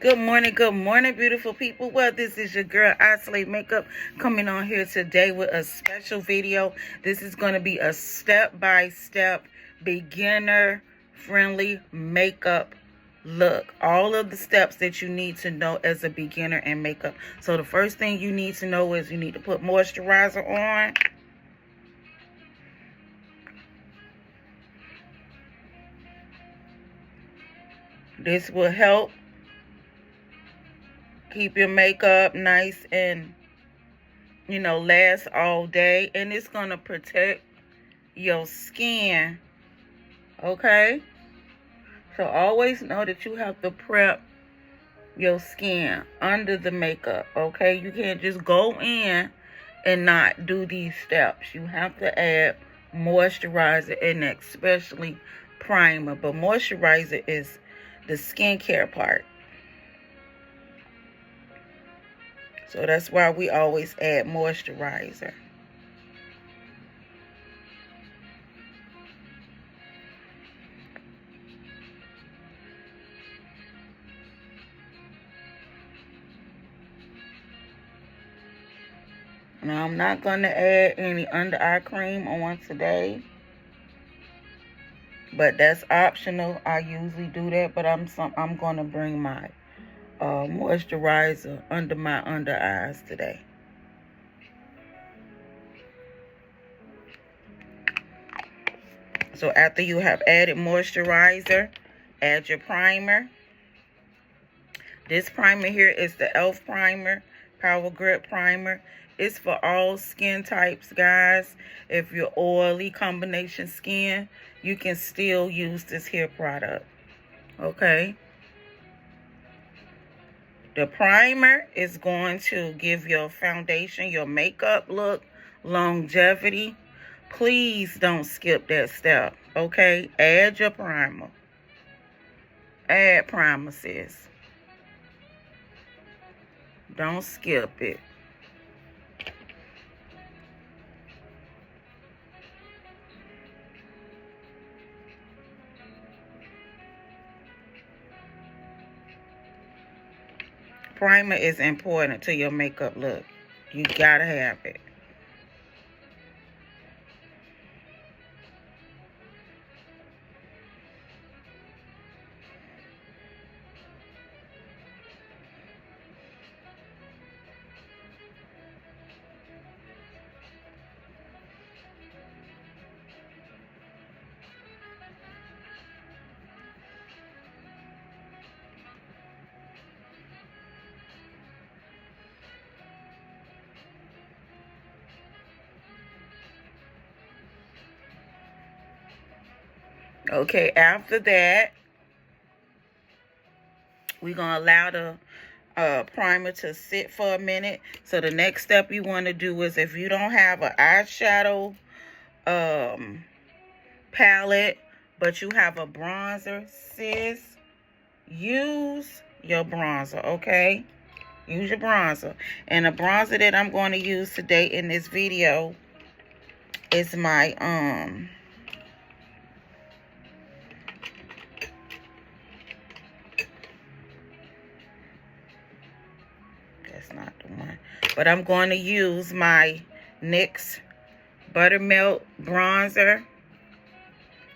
good morning, beautiful people. Well, this is your girl, Isolate Makeup, coming on here today with a special video. This is going to be a step-by-step, beginner-friendly makeup look. All of the steps that you need to know as a beginner in makeup. So the first thing you need to know is you need to put moisturizer on. This will help keep your makeup nice and last all day, and it's gonna protect your skin. Okay, so always know that you have to prep your skin under the makeup. Okay, you can't just go in and not do these steps. You have to add moisturizer and especially primer, but moisturizer is the skincare part. So that's why we always add moisturizer. Now, I'm not going to add any under eye cream on today, but that's optional. I usually do that, but I'm going to bring my moisturizer under my under eyes today. So after you have added moisturizer, add your primer. This primer here is the e.l.f. primer, Power Grip primer. It's for all skin types, guys. If you're oily combination skin, you can still use this hair product. Okay. The primer is going to give your foundation, your makeup look, longevity. Please don't skip that step. Okay. Add your primer. Add primer, sis. Don't skip it. Primer is important to your makeup look. You gotta have it. Okay, after that, we're going to allow the primer to sit for a minute. So the next step you want to do is, if you don't have an eyeshadow palette, but you have a bronzer, sis, use your bronzer, okay? Use your bronzer. And the bronzer that I'm going to use today in this video is my that's not the one, but I'm going to use my NYX Buttermilk bronzer.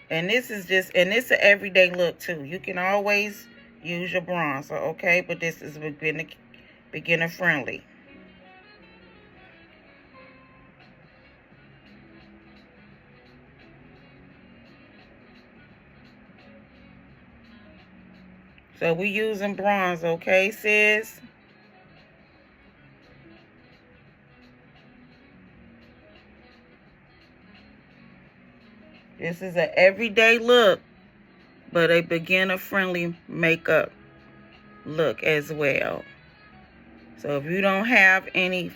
And this is it's an everyday look too. You can always use your bronzer, okay? But this is beginner friendly. So we using bronzer, okay, sis? This is an everyday look, but a beginner-friendly makeup look as well. So if you don't have any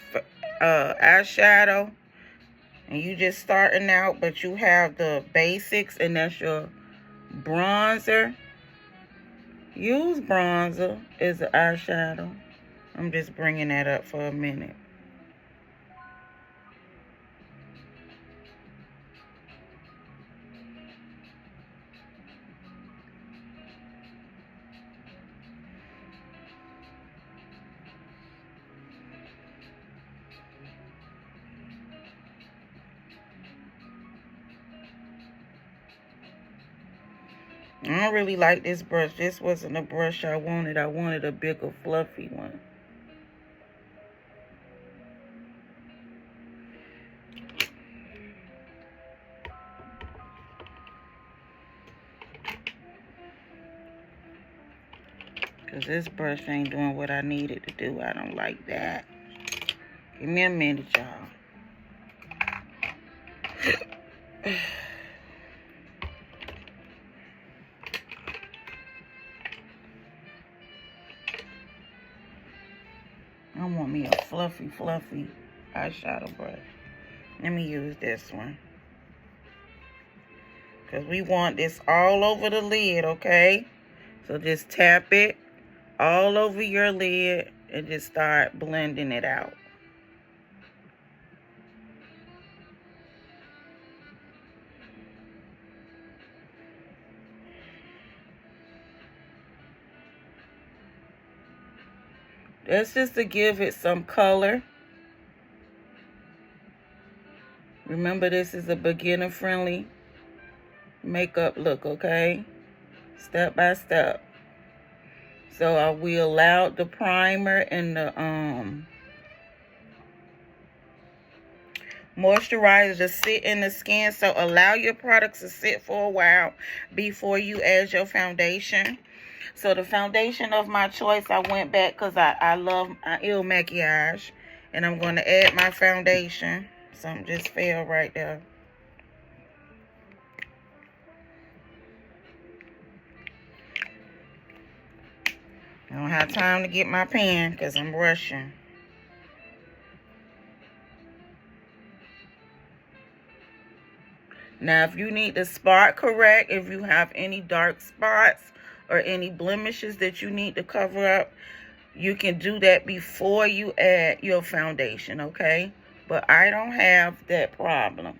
eyeshadow and you just starting out, but you have the basics and that's your bronzer, use bronzer as an eyeshadow. I'm just bringing that up for a minute. I don't really like this brush. This wasn't a brush I wanted. I wanted a bigger, fluffy one. Because this brush ain't doing what I needed to do. I don't like that. Give me a minute, y'all. I want me a fluffy eyeshadow brush. Let me use this one. Because we want this all over the lid, okay? So just tap it all over your lid and just start blending it out. That's just to give it some color. Remember, this is a beginner-friendly makeup look, okay? Step by step. So we allowed the primer and the moisturizer to sit in the skin. So allow your products to sit for a while before you add your foundation. So the foundation of my choice, I went back because I love my Il Makiage. And I'm going to add my foundation. Something just fell right there. I don't have time to get my pen because I'm rushing. Now, if you need the spot correct, if you have any dark spots or any blemishes that you need to cover up, you can do that before you add your foundation, okay? But I don't have that problem.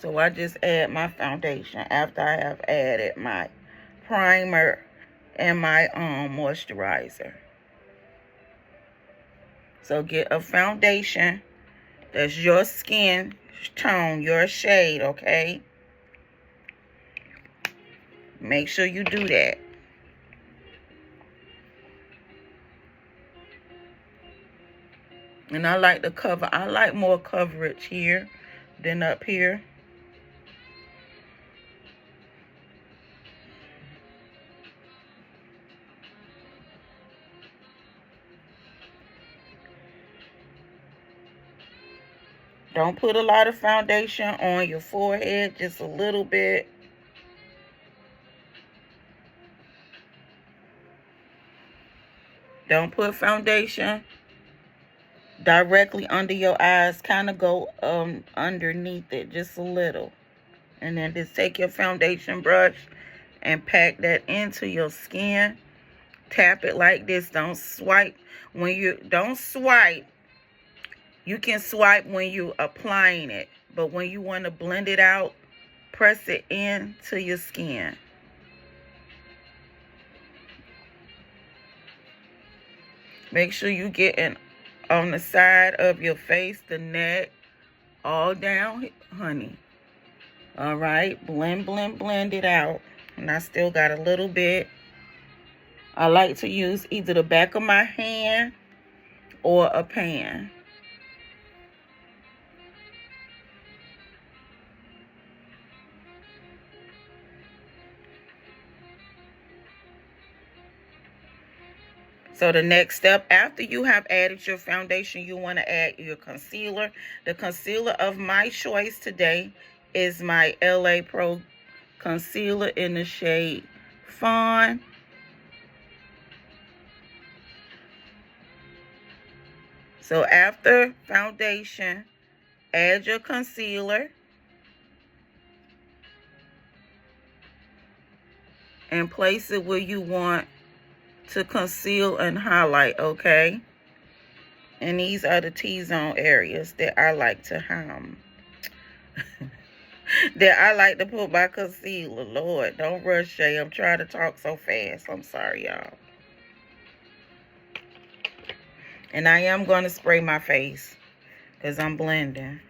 So I just add my foundation after I have added my primer and my moisturizer. So get a foundation that's your skin tone, your shade, okay? Make sure you do that. And I like the cover. I like more coverage here than up here. Don't put a lot of foundation on your forehead, just a little bit. Don't put foundation directly under your eyes. Kind of go underneath it just a little. And then just take your foundation brush and pack that into your skin. Tap it like this. Don't swipe. Don't swipe. You can swipe when you're applying it. But when you want to blend it out, press it into your skin. Make sure you get in on the side of your face, the neck, all down, honey. All right, blend it out. And I still got a little bit. I like to use either the back of my hand or a pan. So the next step, after you have added your foundation, you want to add your concealer. The concealer of my choice today is my LA Pro concealer in the shade Fawn. So after foundation, add your concealer. And place it where you want to conceal and highlight, okay? And these are the T-zone areas that I like to that I like to put my concealer. Lord, don't rush, Shay. I'm trying to talk so fast. I'm sorry, y'all. And I am going to spray my face because I'm blending.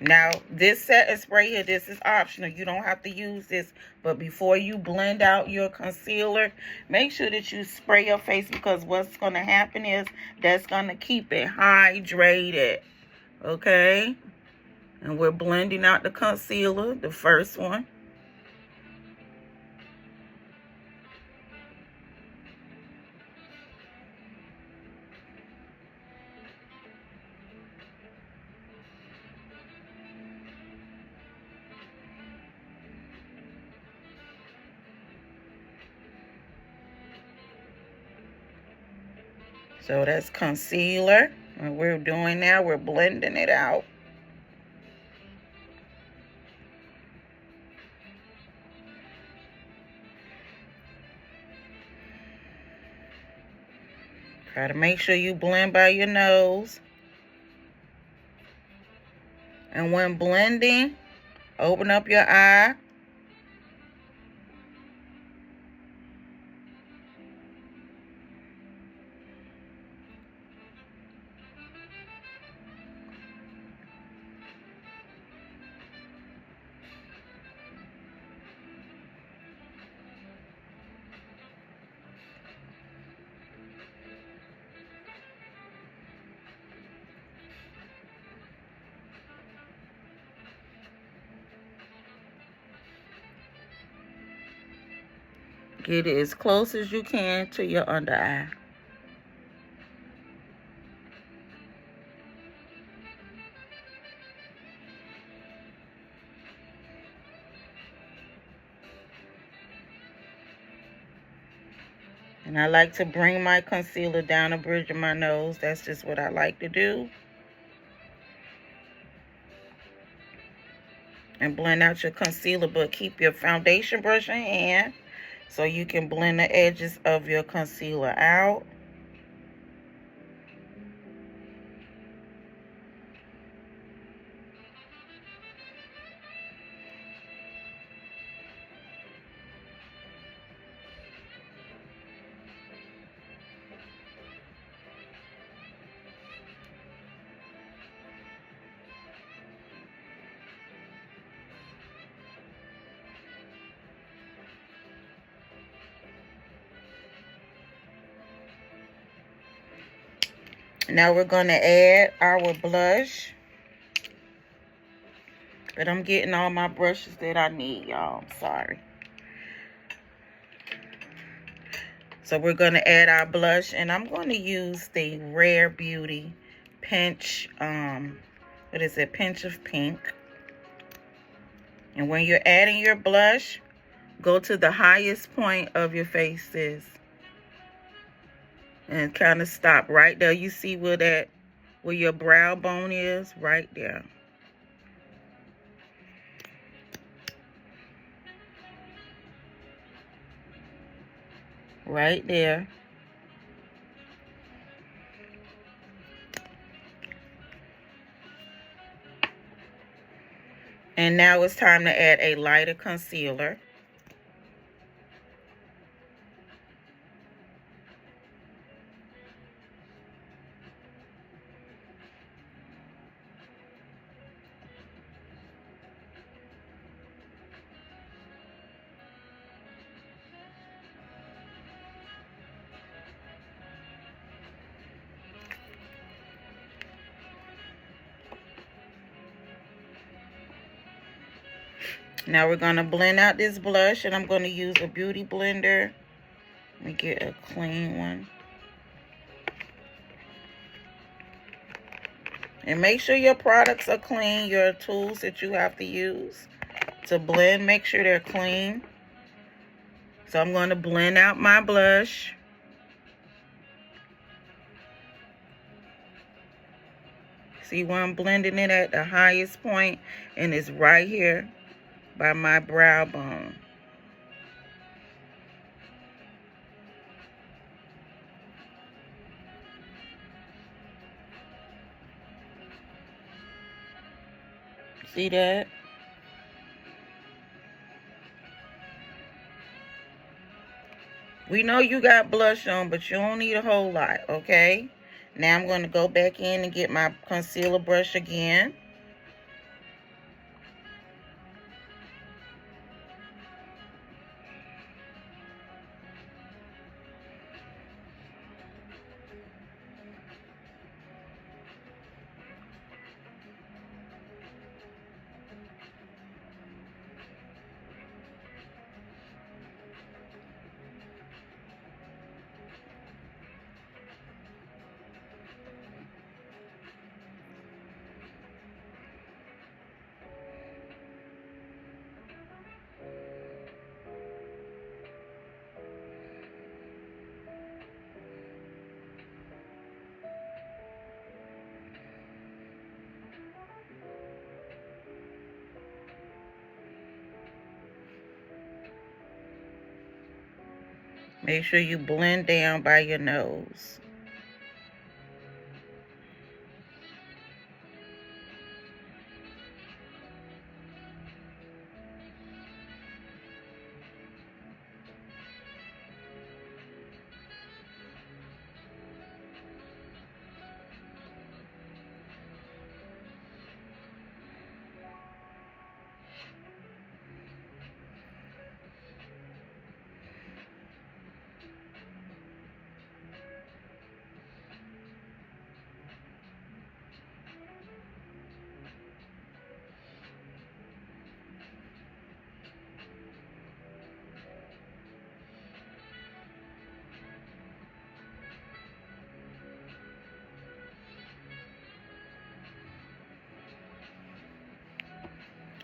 Now, this setting spray here, this is optional. You don't have to use this. But before you blend out your concealer, make sure that you spray your face, because what's going to happen is that's going to keep it hydrated. Okay? And we're blending out the concealer, the first one. So that's concealer. And we're doing now, we're blending it out. Try to make sure you blend by your nose. And when blending, open up your eye. Get it as close as you can to your under eye. And I like to bring my concealer down the bridge of my nose. That's just what I like to do. And blend out your concealer, but keep your foundation brush in hand so you can blend the edges of your concealer out. Now we're going to add our blush. But I'm getting all my brushes that I need, y'all. I'm sorry. So we're going to add our blush. And I'm going to use the Rare Beauty Pinch, what is it? Pinch of Pink. And when you're adding your blush, go to the highest point of your faces. And kind of stop right there. You see where your brow bone is? Right there. Right there. And now it's time to add a lighter concealer. Now we're going to blend out this blush, and I'm going to use a beauty blender. Let me get a clean one. And make sure your products are clean. Your tools that you have to use to blend, make sure they're clean. So I'm going to blend out my blush. See where I'm blending it at the highest point, and it's right here by my brow bone. See that? We know you got blush on, but you don't need a whole lot, okay? Now I'm going to go back in and get my concealer brush again. Make sure you blend down by your nose.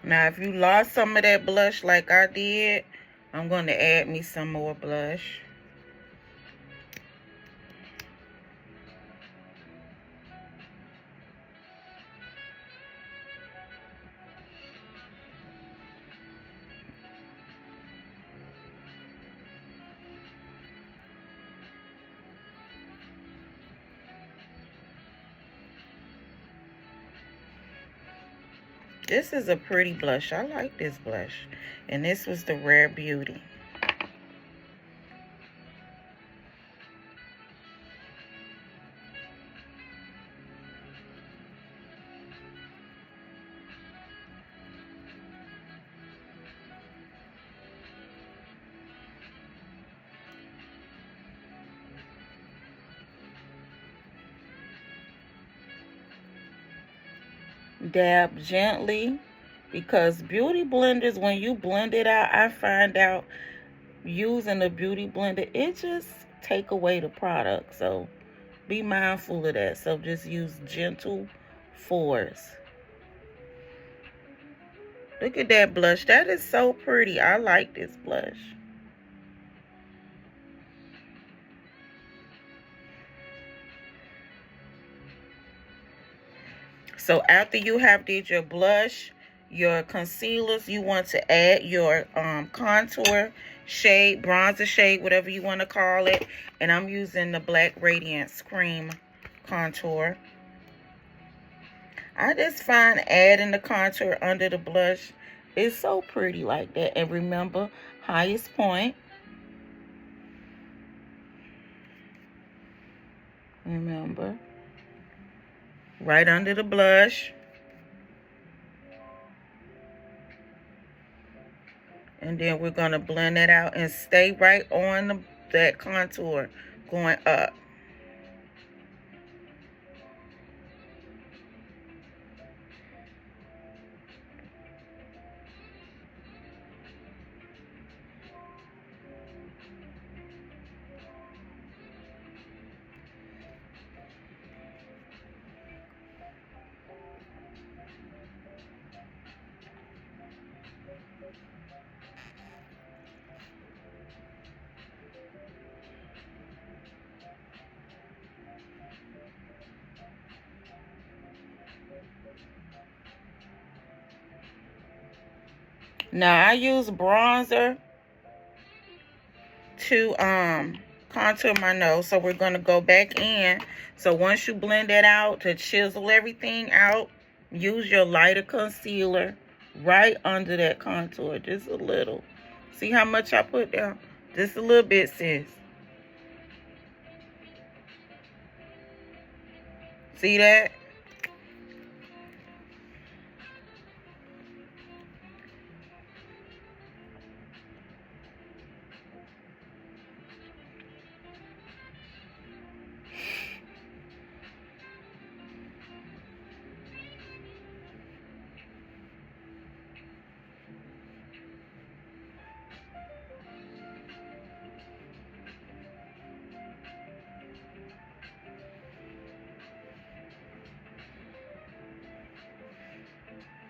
Now, if you lost some of that blush like I did, I'm going to add me some more blush. This is a pretty blush. I like this blush. And this was the Rare Beauty. Dab gently, because beauty blenders, when you blend it out, I find out using a beauty blender, it just take away the product. So be mindful of that. So just use gentle force. Look at that blush. That is so pretty. I like this blush. So after you have did your blush, your concealers, you want to add your contour shade, bronzer shade, whatever you want to call it. And I'm using the Black Radiance Cream contour. I just find adding the contour under the blush is so pretty like that. And remember, highest point. Remember, right under the blush. And then we're going to blend that out and stay right on that contour going up. Now I use bronzer to contour my nose. So we're going to go back in. So once you blend that out, to chisel everything out, use your lighter concealer right under that contour. Just a little. See how much I put down? Just a little bit, sis. See that?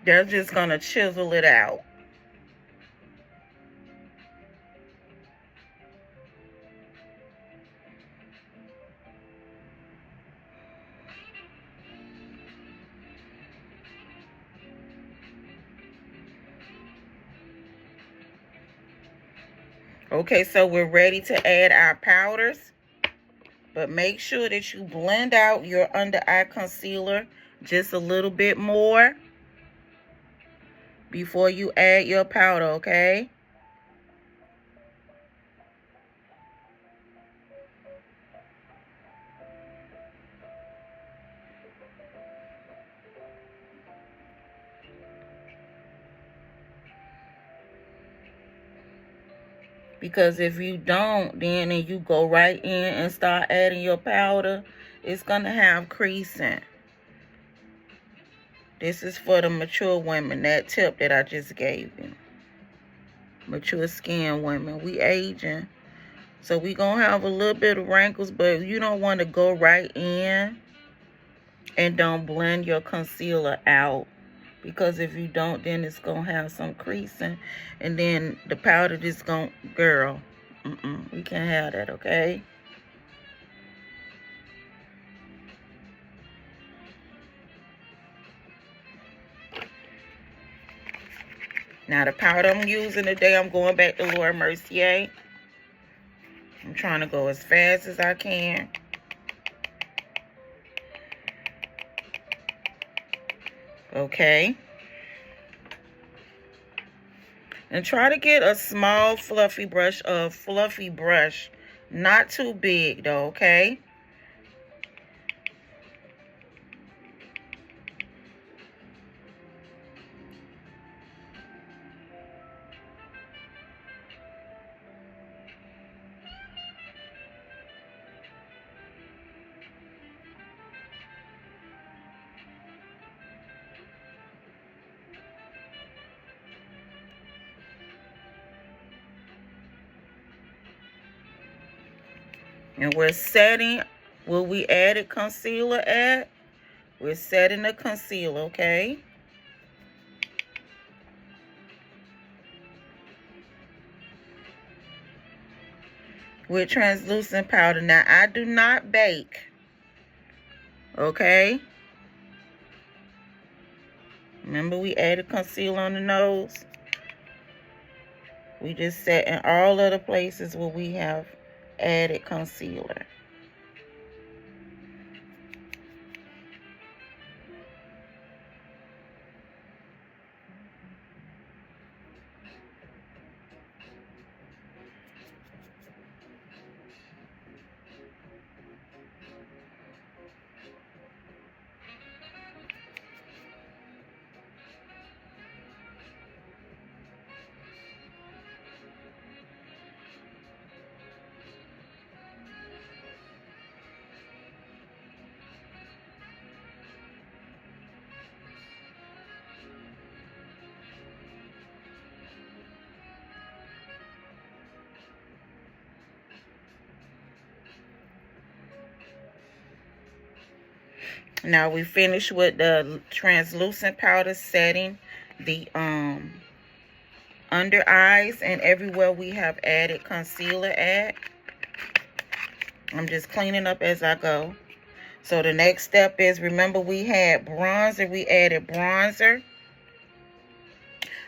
They're just going to chisel it out. Okay, so we're ready to add our powders. But make sure that you blend out your under eye concealer just a little bit more before you add your powder, okay? Because if you don't, then and you go right in and start adding your powder, it's going to have creasing. This is for the mature women, that tip that I just gave you. Mature skin women. We aging. So we going to have a little bit of wrinkles, but you don't want to go right in and don't blend your concealer out. Because if you don't, then it's going to have some creasing. And then the powder just going to, girl, we can't have that, okay? Now, the powder I'm using today, I'm going back to Laura Mercier. I'm trying to go as fast as I can. Okay. And try to get a small fluffy brush, not too big though, okay? And we're setting where we added concealer at. We're setting the concealer, okay? With translucent powder. Now, I do not bake, okay? Remember, we added concealer on the nose. We just set in all other places where we have added concealer. Now we finished with the translucent powder, setting the under eyes and everywhere we have added concealer at. I'm just cleaning up as I go. So the next step is, remember we had bronzer. We added bronzer.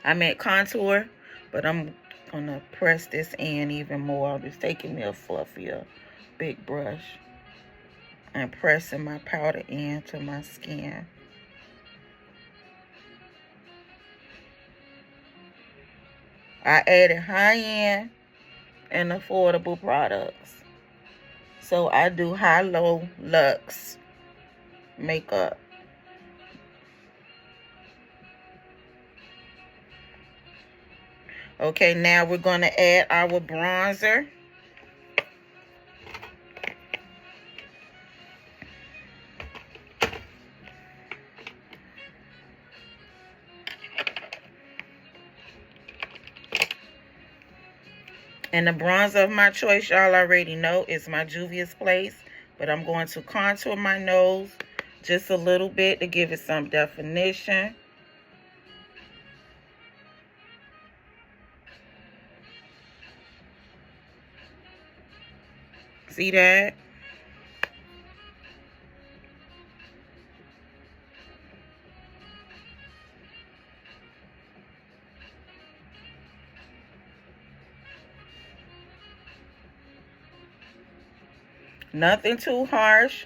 I meant contour, but I'm going to press this in even more. I'm just taking me a fluffier big brush and pressing my powder into my skin. I added high-end and affordable products. So I do high-low luxe makeup. Okay, now we're going to add our bronzer. And the bronzer of my choice, y'all already know, is my Juvia's Place. But I'm going to contour my nose just a little bit to give it some definition. See that? Nothing too harsh.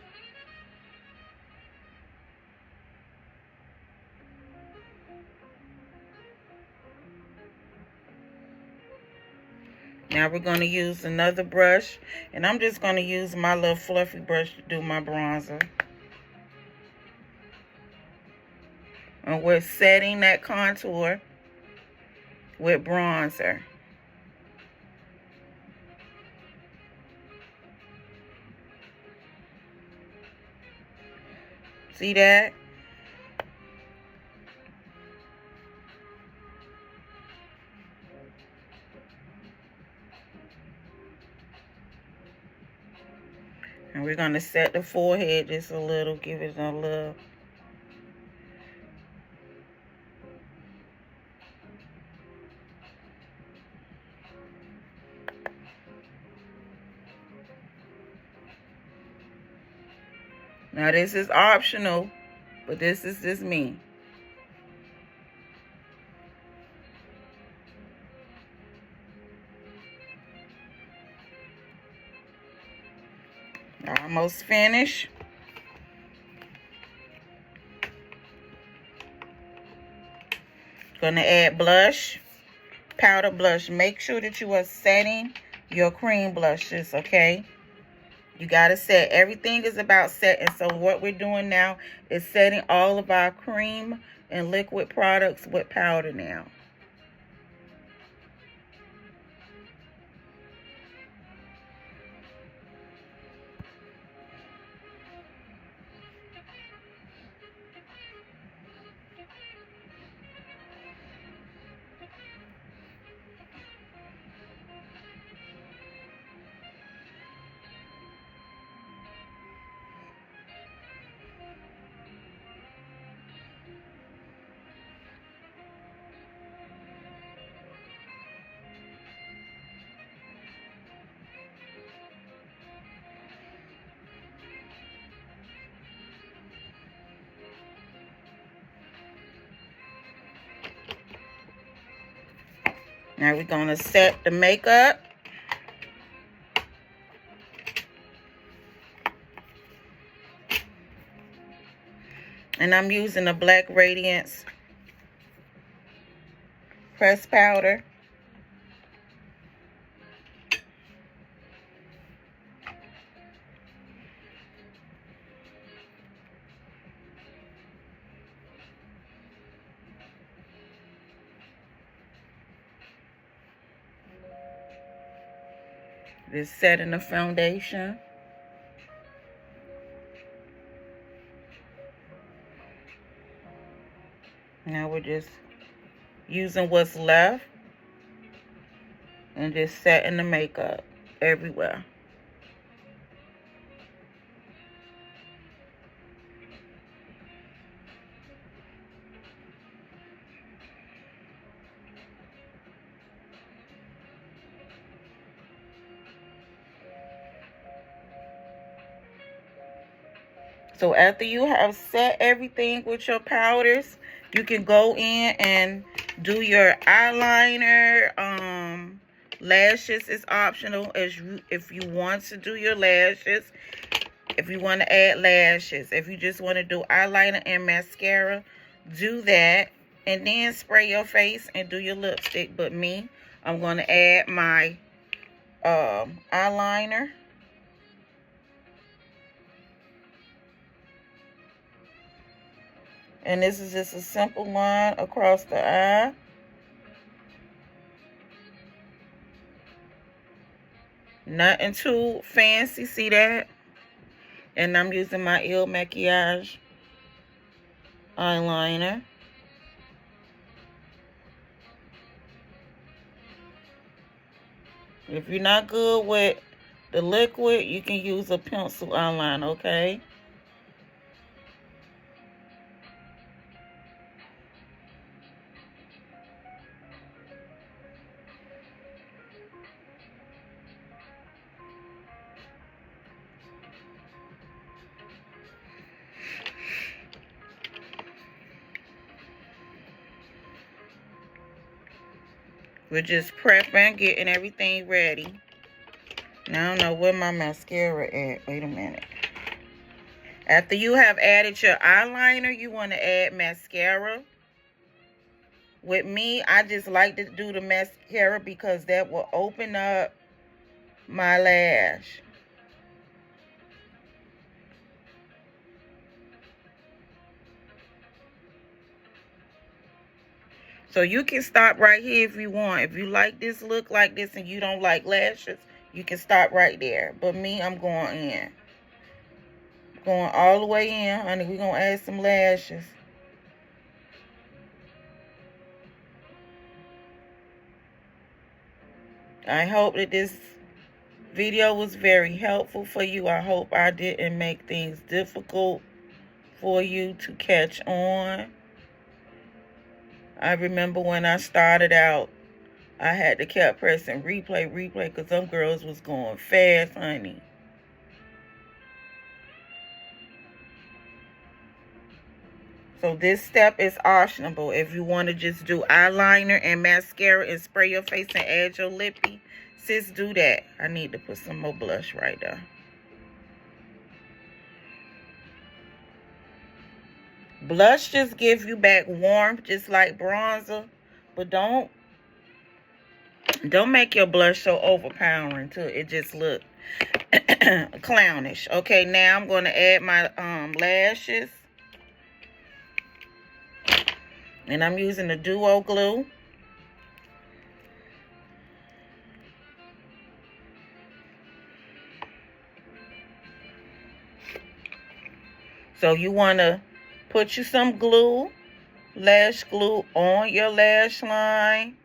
Now we're going to use another brush. And I'm just going to use my little fluffy brush to do my bronzer. And we're setting that contour with bronzer. See that? And we're going to set the forehead just a little, give it a little. Now this is optional, but this is just me. Almost finished. Gonna add blush, powder blush. Make sure that you are setting your cream blushes, okay? You gotta set. Everything is about setting. So what we're doing now is setting all of our cream and liquid products with powder now. Now we're going to set the makeup. And I'm using the Black Radiance pressed powder. Just setting the foundation. Now we're just using what's left and just setting the makeup everywhere. So after you have set everything with your powders, you can go in and do your eyeliner. Lashes is optional if you want to do your lashes. If you want to add lashes. If you just want to do eyeliner and mascara, do that. And then spray your face and do your lipstick. But me, I'm going to add my eyeliner. And this is just a simple line across the eye. Nothing too fancy, see that? And I'm using my Il Makiage eyeliner. If you're not good with the liquid, you can use a pencil eyeliner, okay? We're just prepping, getting everything ready. Now I don't know where my mascara at. Wait a minute. After you have added your eyeliner, you want to add mascara. With me, I just like to do the mascara because that will open up my lash. So you can stop right here if you want. If you like this look like this and you don't like lashes, you can stop right there. But me, I'm going in. Going all the way in, honey. We're going to add some lashes. I hope that this video was very helpful for you. I hope I didn't make things difficult for you to catch on. I remember when I started out, I had to keep pressing replay, because them girls was going fast, honey. So this step is optional. If you want to just do eyeliner and mascara and spray your face and add your lippy, sis, do that. I need to put some more blush right there. Blush just gives you back warmth, just like bronzer. But don't make your blush so overpowering till it just look clownish. Okay, now I'm going to add my lashes. And I'm using the Duo Glue. So you want to put you some glue, lash glue on your lash line.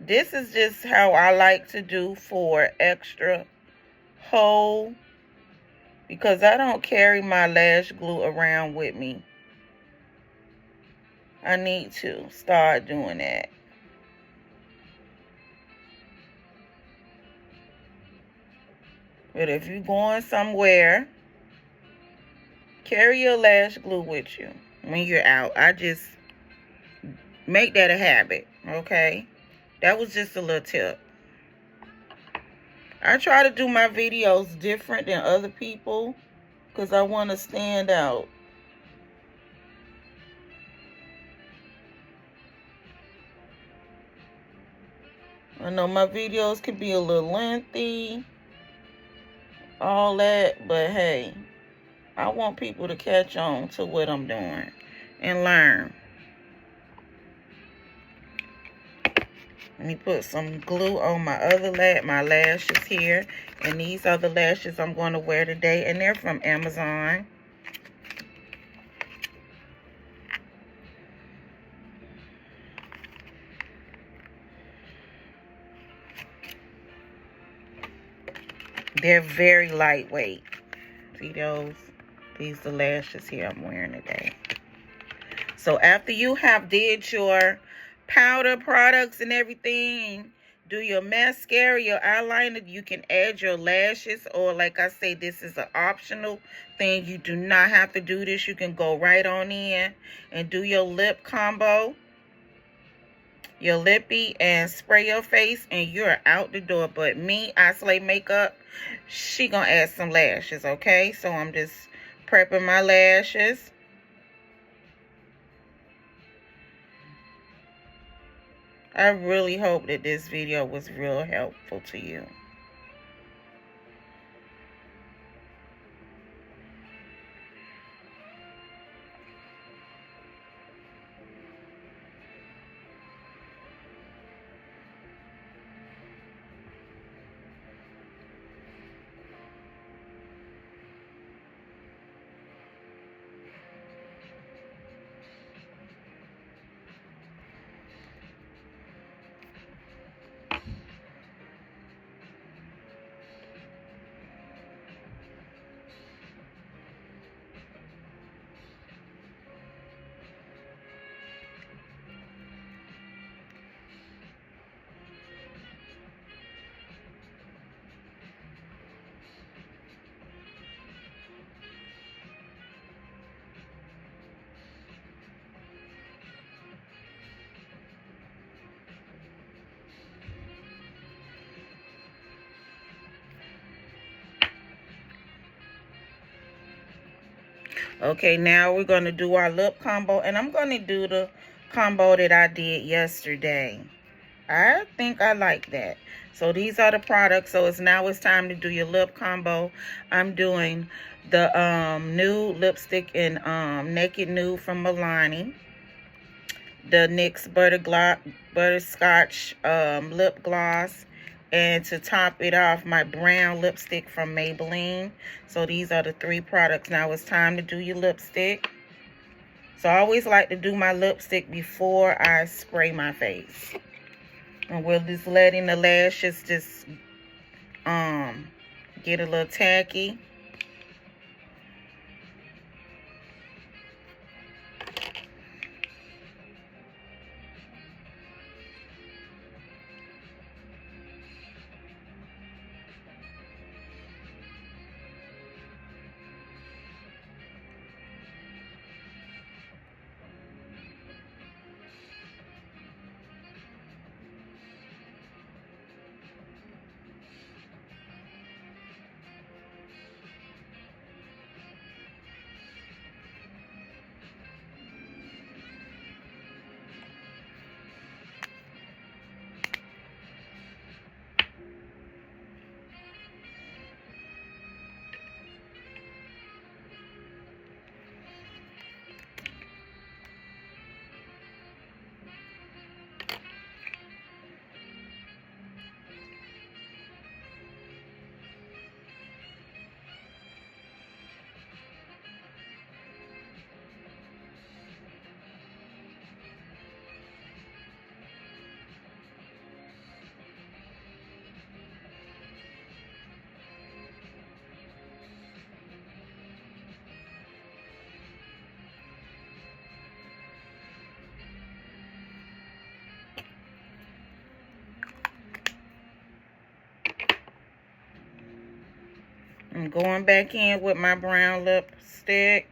This is just how I like to do for extra hold, because I don't carry my lash glue around with me. I need to start doing that. But if you're going somewhere, carry your lash glue with you when you're out. I just make that a habit, okay? That was just a little tip. I try to do my videos different than other people because I want to stand out. I know my videos can be a little lengthy, all that, but hey, I want people to catch on to what I'm doing and learn. Let me put some glue on my other my lashes here. And these are the lashes I'm going to wear today. And they're from Amazon. They're very lightweight. See those? These are the lashes here I'm wearing today. So after you have did your powder products and everything, do your mascara, your eyeliner, you can add your lashes, or like I say, this is an optional thing. You do not have to do this. You can go right on in and do your lip combo, your lippy, and spray your face, and you're out the door. But me, I Slay Makeup, she gonna add some lashes, okay? So I'm just prepping my lashes. I really hope that this video was real helpful to you. Okay, now we're going to do our lip combo, and I'm going to do the combo that I did yesterday. I think I like that. So these are the products. So it's time to do your lip combo. I'm doing the nude lipstick in Naked Nude from Milani. The NYX Butterscotch lip gloss. And to top it off, my brown lipstick from Maybelline. So these are the 3 products. Now it's time to do your lipstick. So I always like to do my lipstick before I spray my face. And we're just letting the lashes just get a little tacky. I'm going back in with my brown lipstick.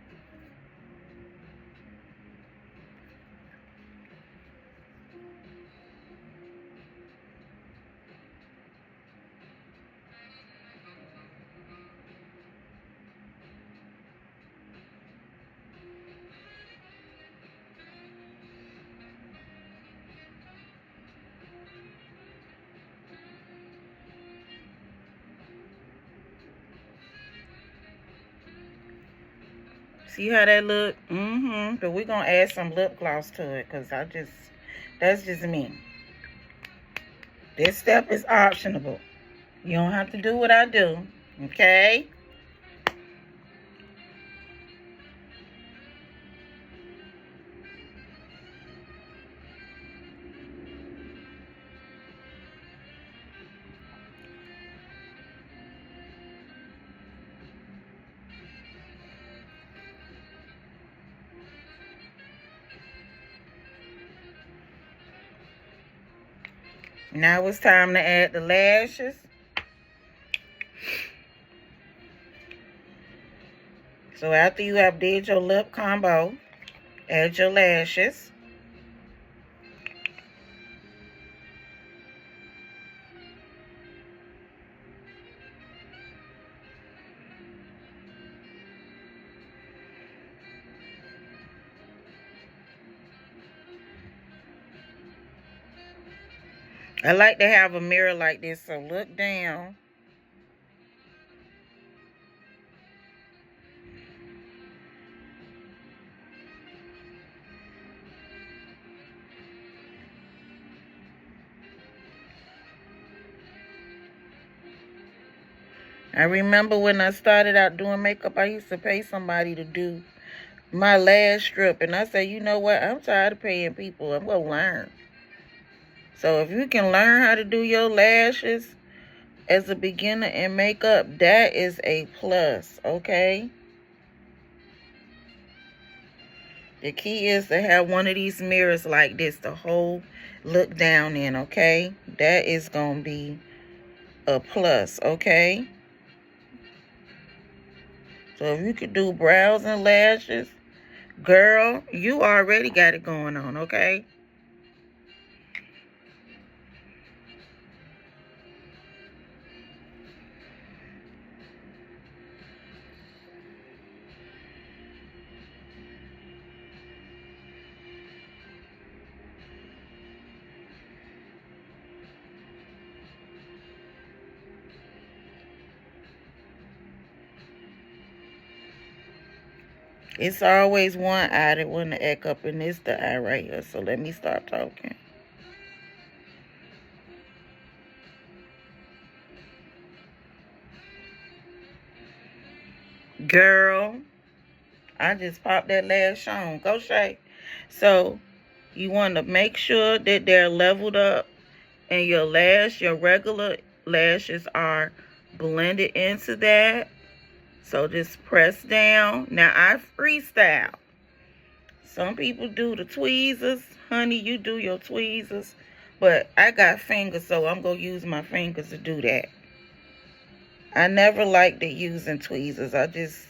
See how that look? But we're going to add some lip gloss to it because that's just me. This step is optional. You don't have to do what I do. Okay? Now it's time to add the lashes. So after you have did your lip combo, add your lashes. I like to have a mirror like this, so look down. I remember when I started out doing makeup, I used to pay somebody to do my lash strip. And I said, you know what? I'm tired of paying people. I'm going to learn. So if you can learn how to do your lashes as a beginner in makeup, that is a plus, okay? The key is to have one of these mirrors like this to hold, look down in, okay? That is going to be a plus, okay? So if you could do brows and lashes, girl, you already got it going on, okay? It's always one eye that want to act up, and it's the eye right here. So let me start talking. Girl, I just popped that lash on. Go Shay. So you want to make sure that they're leveled up and your regular lashes are blended into that. So just press down. Now I freestyle. Some people do the tweezers. Honey, you do your tweezers. But I got fingers, so I'm going to use my fingers to do that. I never liked it using tweezers. I just,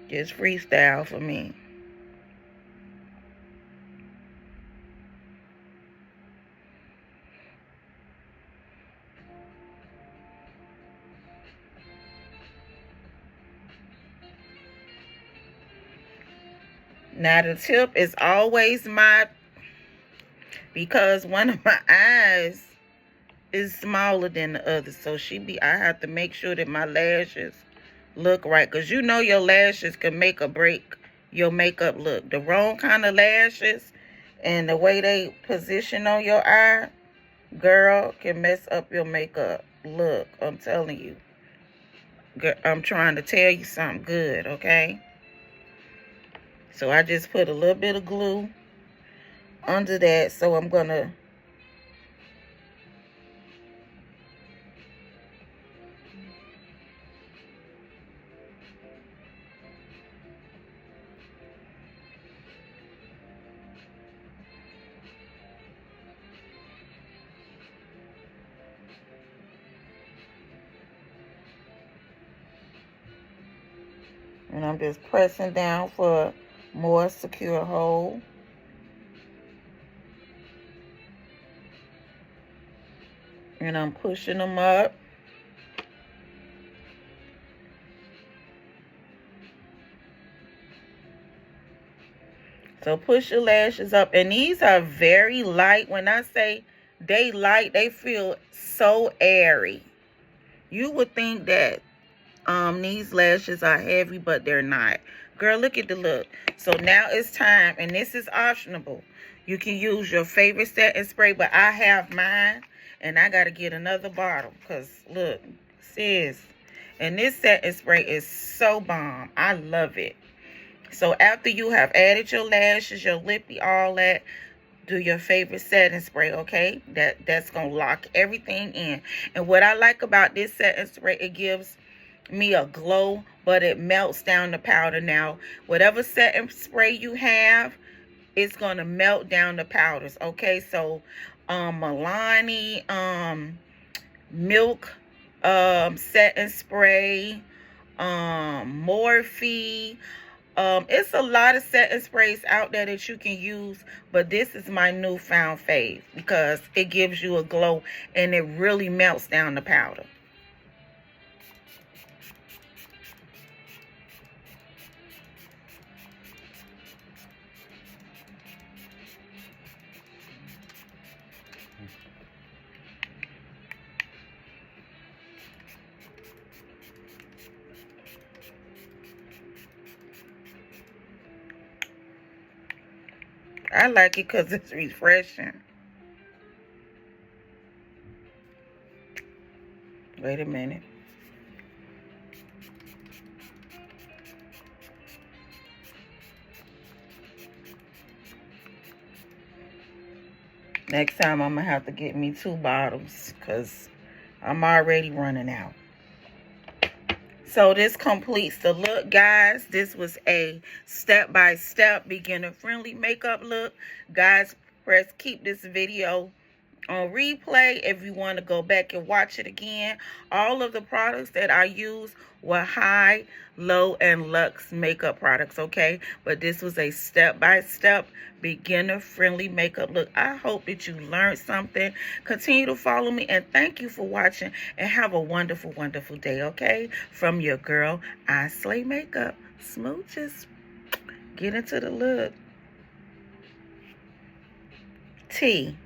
just freestyle for me. Now the tip is always because one of my eyes is smaller than the other. So I have to make sure that my lashes look right. Because you know your lashes can make or break your makeup look. The wrong kind of lashes and the way they position on your eye, girl, can mess up your makeup look. I'm telling you. I'm trying to tell you something good, okay? So I just put a little bit of glue under that. So I'm going to and I'm just pressing down for a more secure hold. And I'm pushing them up. So push your lashes up. And these are very light. When I say they light, they feel so airy. You would think that these lashes are heavy, but they're not. Girl, look at the look. So now it's time, and this is optional. You can use your favorite setting spray, but I have mine, and I got to get another bottle because, look, sis. And this setting spray is so bomb. I love it. So after you have added your lashes, your lippy, all that, do your favorite setting spray, okay? That's going to lock everything in. And what I like about this setting spray, it gives me a glow, but it melts down the powder. Now, whatever setting spray you have, it's going to melt down the powders, okay? So, Milani, Milk, setting spray, Morphe, it's a lot of setting sprays out there that you can use, but this is my newfound fave because it gives you a glow and it really melts down the powder. I like it because it's refreshing. Wait a minute. Next time I'm going to have to get me 2 bottles because I'm already running out. So this completes the look, guys. This was a step-by-step beginner-friendly makeup look. Guys, keep this video on replay if you want to go back and watch it again. All of the products that I use were high, low, and luxe makeup products, okay? But this was a step-by-step beginner-friendly makeup look. I hope that you learned something. Continue to follow me, and thank you for watching, and have a wonderful, wonderful day, okay? From your girl, I Slay Makeup. Smooches. Get into the look. T.